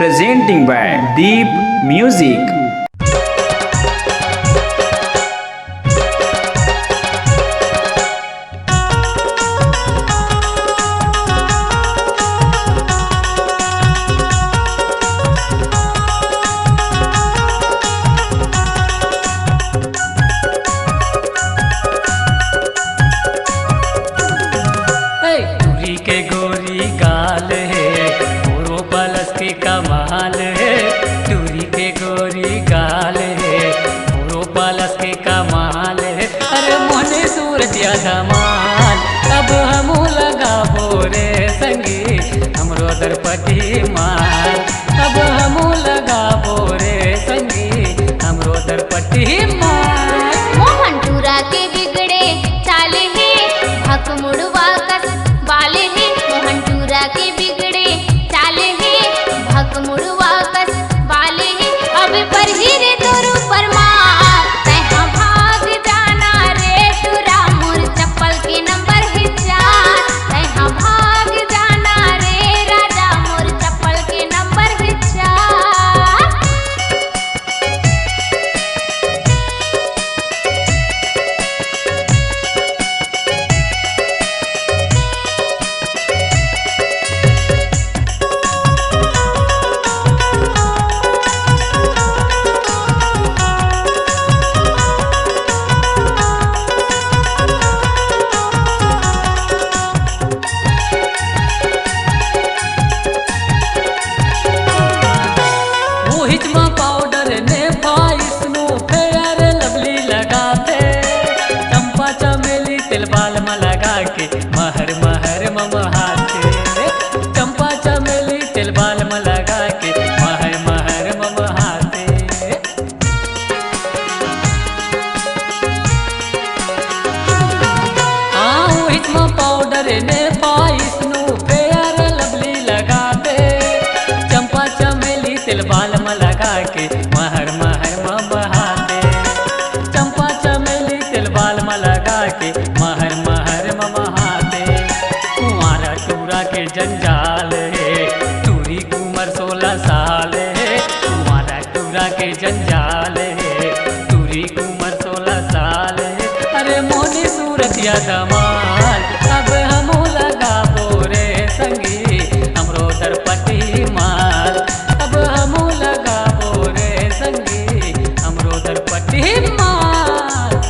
presenting by Deep Music. दूरी के गोरी गाल है मोरो पलस के कमाल है। दूरी के गोरी गाल है मोरो पलस के कमाल है। अरे मोने सूरतिया धमाल अब हमू लगा बोरे संगी हमरो दरपति माल। अब हमू लगा बोरे संगी हमरो दरपति माल। मोहन टूरा के बिगड़े चाले है भक मुड़वा कस बाले है। मोहन टूरा के बिगड़े चाले है भक मुड़वा कस बाले है। अब पर ही रे तोरू परमार तैहा भाग जाना रे टूरा मोर चप्पल के नंबर है 4। तैहा भाग जाना रे राजा मोर चप्पल के नंबर है 4। हिचमा पाउडर ने फाइसनो फेयर लवली लगाते। चंपा चमेली तिल बाल में लगा के महर महर ममहाते। चंपा चमेली तिल बाल में लगा के महर महर ममहाते। हिचमा पाउडर ने फाइसनो फेयर लवली लगाते। चंपा चमेली तिल बाल में लगा के महर महर में बहाते। चंपा चमेली तिल बाल में लगा के महर महर में बहाते। कुंवारा टूरा के जंजाल है टूरी उम्र 16 साल है। कुंवारा टूरा के जंजाल है टूरी उम्र 16 साल है। अरे मोनी सूरतिया धमाल अब हमू लगा बोरे संगी हमरो दरपति माल। अब हमू लगा बोरे संगी हमरो दरपति माल।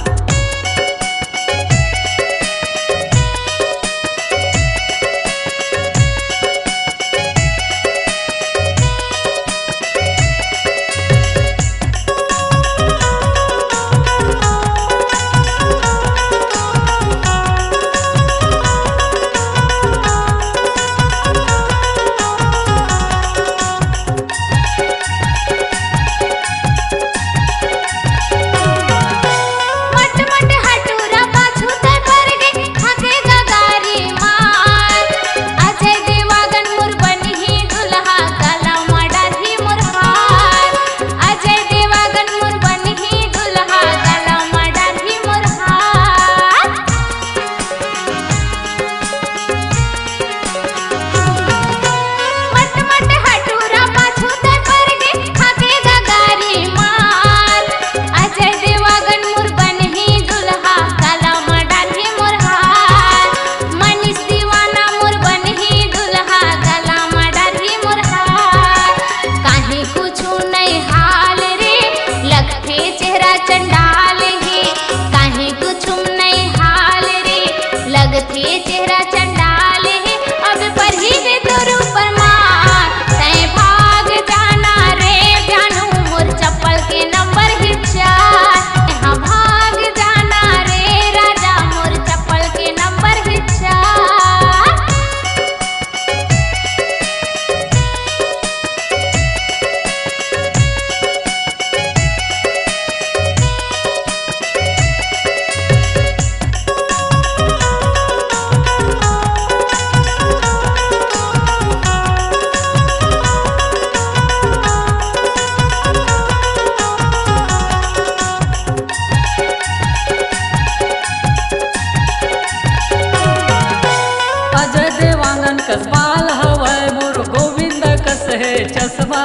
चश्मा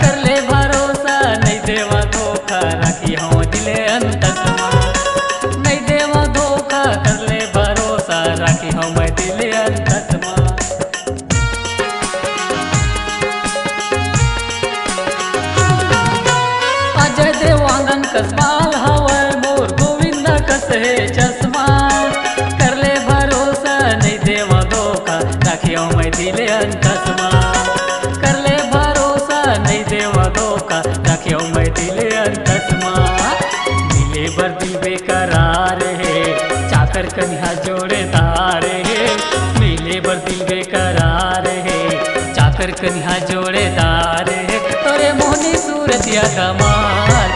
कर ले भरोसा नहीं देवा धोखा राखी हो दिले अंतसमा नहीं देवा धोखा कर ले भरोसा राखी हो मैं दिले अंतसमा अजय देवांगन कसमाल हवय मोर गोविंद कस है चश्मा कर ले भरोसा नहीं देवा धोखा राखियो मैं दिले अंतसमा कर ले भरोसा नहीं देवा धोखा राखियो मैं दिले अंतसमा दिले बर दिल बेकरार है चाकर कन्हा जोड़ेदार है मिले बर दिल बेकरार है चाकर कन्हा जोड़ेदार है तोरे मोहनी सूरतिया कमाल